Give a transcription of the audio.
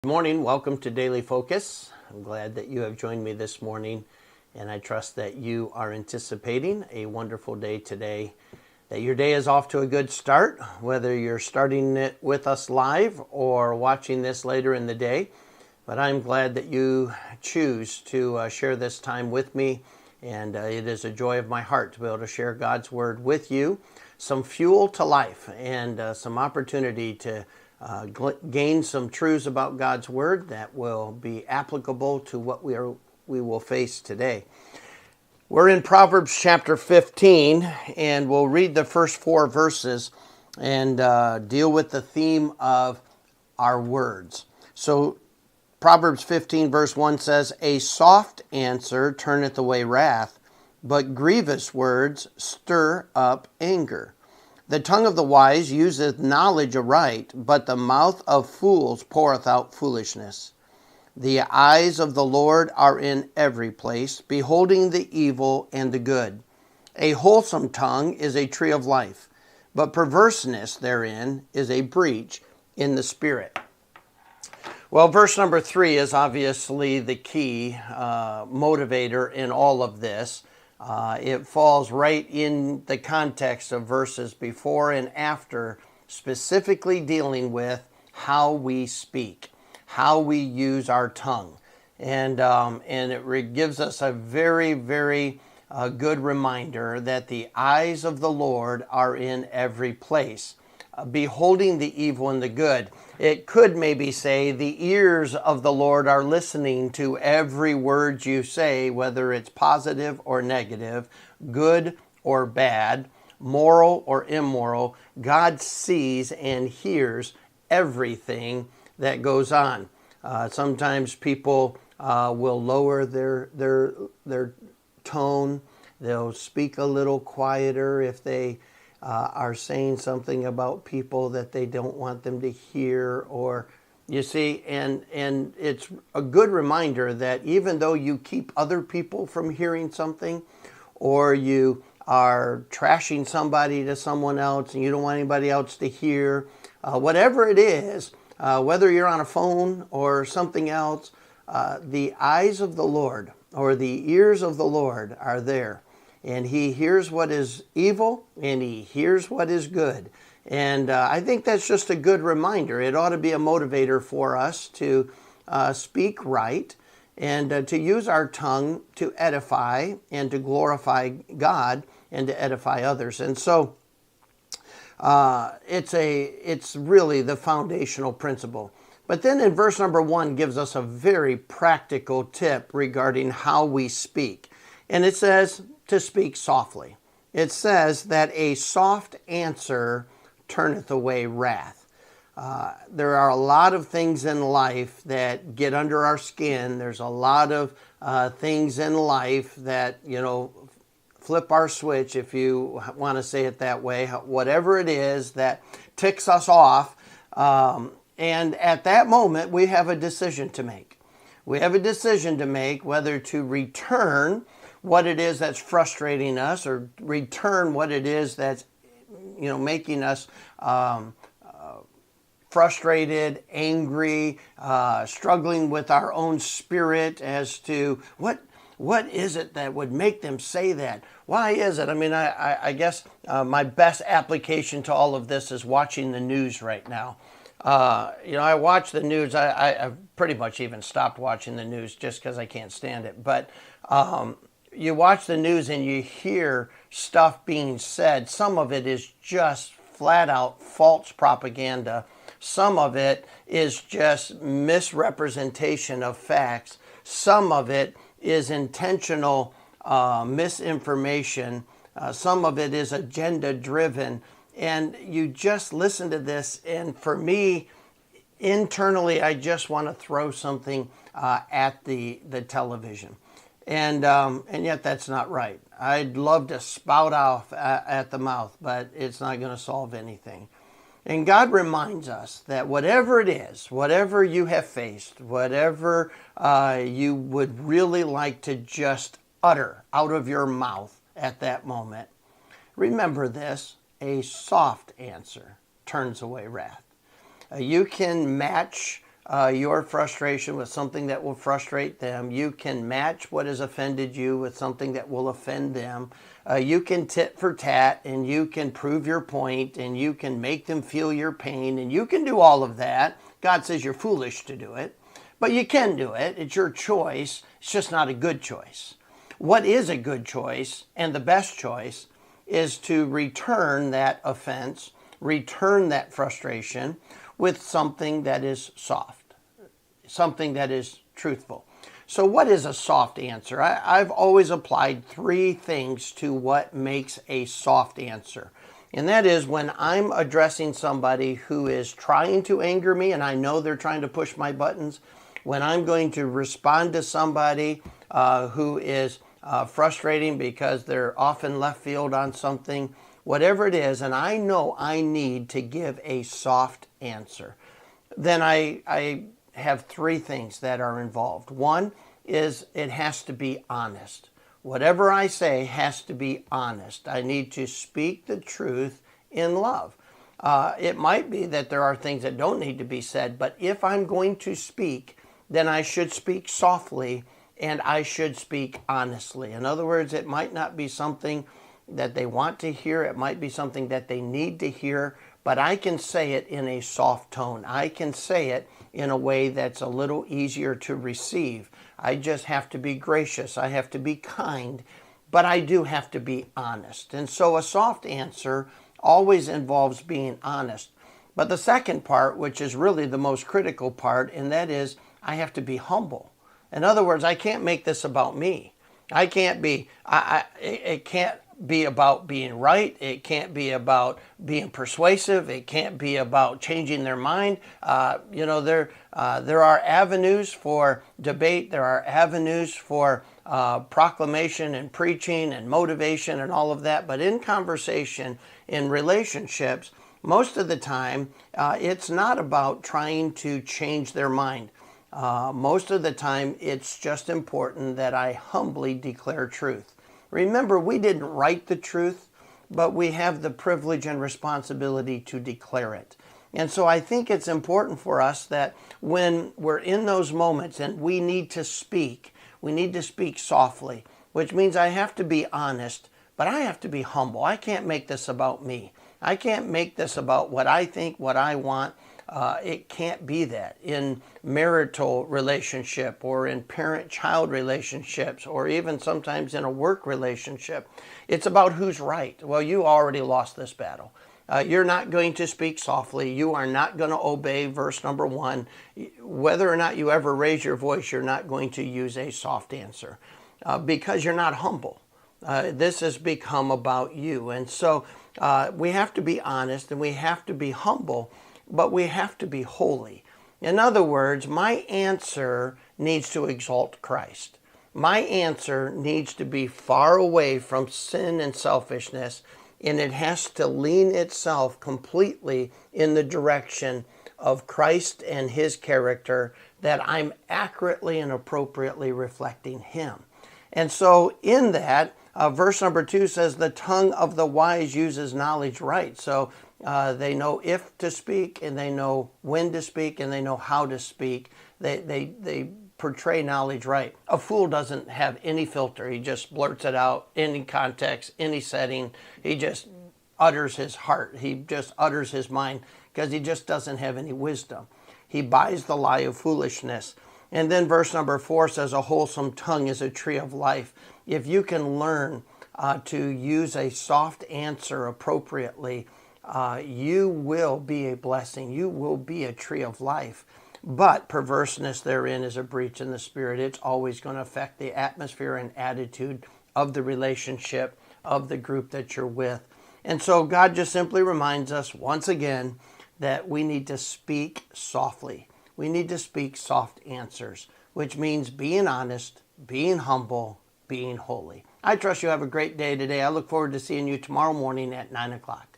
Good morning. Welcome to Daily Focus. I'm glad that you have joined me this morning, and I trust that you are anticipating a wonderful day today, that your day is off to a good start, whether you're starting it with us live or watching this later in the day. But I'm glad that you choose to share this time with me, and it is a joy of my heart to be able to share God's Word with you, some fuel to life and some opportunity to gain some truths about God's Word that will be applicable to what we will face today. We're in Proverbs chapter 15, and we'll read the first 4 verses and deal with the theme of our words. So Proverbs 15 verse 1 says, "A soft answer turneth away wrath, but grievous words stir up anger. The tongue of the wise useth knowledge aright, but the mouth of fools poureth out foolishness. The eyes of the Lord are in every place, beholding the evil and the good. A wholesome tongue is a tree of life, but perverseness therein is a breach in the spirit." Well, verse number 3 is obviously the key motivator in all of this. It falls right in the context of verses before and after, specifically dealing with how we speak, how we use our tongue. And it gives us a very, very good reminder that the eyes of the Lord are in every place, beholding the evil and the good. It could maybe say the ears of the Lord are listening to every word you say, whether it's positive or negative, good or bad, moral or immoral. God sees and hears everything that goes on. Sometimes people will lower their tone. They'll speak a little quieter if they are saying something about people that they don't want them to hear, or you see, and it's a good reminder that even though you keep other people from hearing something, or you are trashing somebody to someone else and you don't want anybody else to hear, whatever it is, whether you're on a phone or something else, the eyes of the Lord or the ears of the Lord are there. And he hears what is evil, and he hears what is good. And I think that's just a good reminder. It ought to be a motivator for us to speak right and to use our tongue to edify and to glorify God and to edify others. And so it's really the foundational principle. But then in verse number 1 gives us a very practical tip regarding how we speak. And it says to speak softly. It says that a soft answer turneth away wrath. There are a lot of things in life that get under our skin. There's a lot of things in life that, flip our switch, if you want to say it that way, whatever it is that ticks us off. And at that moment, we have a decision to make. We have a decision to make whether to return what it is that's frustrating us, or return what it is that's making us frustrated, angry, struggling with our own spirit as to what is it that would make them say that? Why is it? I mean, I guess my best application to all of this is watching the news right now. I watch the news. I've pretty much even stopped watching the news just because I can't stand it. But you watch the news and you hear stuff being said. Some of it is just flat out false propaganda. Some of it is just misrepresentation of facts. Some of it is intentional misinformation. Some of it is agenda driven. And you just listen to this, and for me, internally, I just want to throw something at the television. And yet that's not right. I'd love to spout off at the mouth, but it's not going to solve anything. And God reminds us that whatever it is, whatever you have faced, whatever you would really like to just utter out of your mouth at that moment, remember this: a soft answer turns away wrath. You can match your frustration with something that will frustrate them. You can match what has offended you with something that will offend them. You can tit for tat, and you can prove your point, and you can make them feel your pain, and you can do all of that. God says you're foolish to do it, but you can do it. It's your choice. It's just not a good choice. What is a good choice and the best choice is to return that offense, return that frustration with something that is soft, something that is truthful. So what is a soft answer? I've always applied 3 things to what makes a soft answer. And that is when I'm addressing somebody who is trying to anger me and I know they're trying to push my buttons, when I'm going to respond to somebody who is frustrating because they're off in left field on something, whatever it is, and I know I need to give a soft answer, then I have 3 things that are involved. One is it has to be honest. Whatever I say has to be honest. I need to speak the truth in love. It might be that there are things that don't need to be said, but if I'm going to speak, then I should speak softly and I should speak honestly. In other words, it might not be something that they want to hear. It might be something that they need to hear, but I can say it in a soft tone. I can say it in a way that's a little easier to receive. I just have to be gracious. I have to be kind, but I do have to be honest. And so a soft answer always involves being honest. But the second part, which is really the most critical part, and that is I have to be humble. In other words, I can't make this about me. I can't be, it can't be about being right. It can't be about being persuasive. It can't be about changing their mind. There are avenues for debate. There are avenues for proclamation and preaching and motivation and all of that. But in conversation, in relationships, most of the time, it's not about trying to change their mind. Most of the time, it's just important that I humbly declare truth. Remember, we didn't write the truth, but we have the privilege and responsibility to declare it. And so I think it's important for us that when we're in those moments and we need to speak softly, which means I have to be honest, but I have to be humble. I can't make this about me. I can't make this about what I think, what I want. It can't be that in marital relationship or in parent-child relationships or even sometimes in a work relationship. It's about who's right. Well, you already lost this battle. You're not going to speak softly. You are not going to obey verse number 1. Whether or not you ever raise your voice, you're not going to use a soft answer because you're not humble. This has become about you. And so we have to be honest and we have to be humble, but we have to be holy. In other words, my answer needs to exalt Christ. My answer needs to be far away from sin and selfishness, and it has to lean itself completely in the direction of Christ and His character, that I'm accurately and appropriately reflecting Him. And so in that, verse number 2 says, the tongue of the wise uses knowledge right. So they know if to speak, and they know when to speak, and they know how to speak. They portray knowledge right. A fool doesn't have any filter. He just blurts it out, any context, any setting. He just utters his heart. He just utters his mind because he just doesn't have any wisdom. He buys the lie of foolishness. And then verse number 4 says, a wholesome tongue is a tree of life. If you can learn to use a soft answer appropriately, you will be a blessing. You will be a tree of life. But perverseness therein is a breach in the spirit. It's always going to affect the atmosphere and attitude of the relationship, of the group that you're with. And so God just simply reminds us once again that we need to speak softly. We need to speak soft answers, which means being honest, being humble, being holy. I trust you have a great day today. I look forward to seeing you tomorrow morning at 9 o'clock.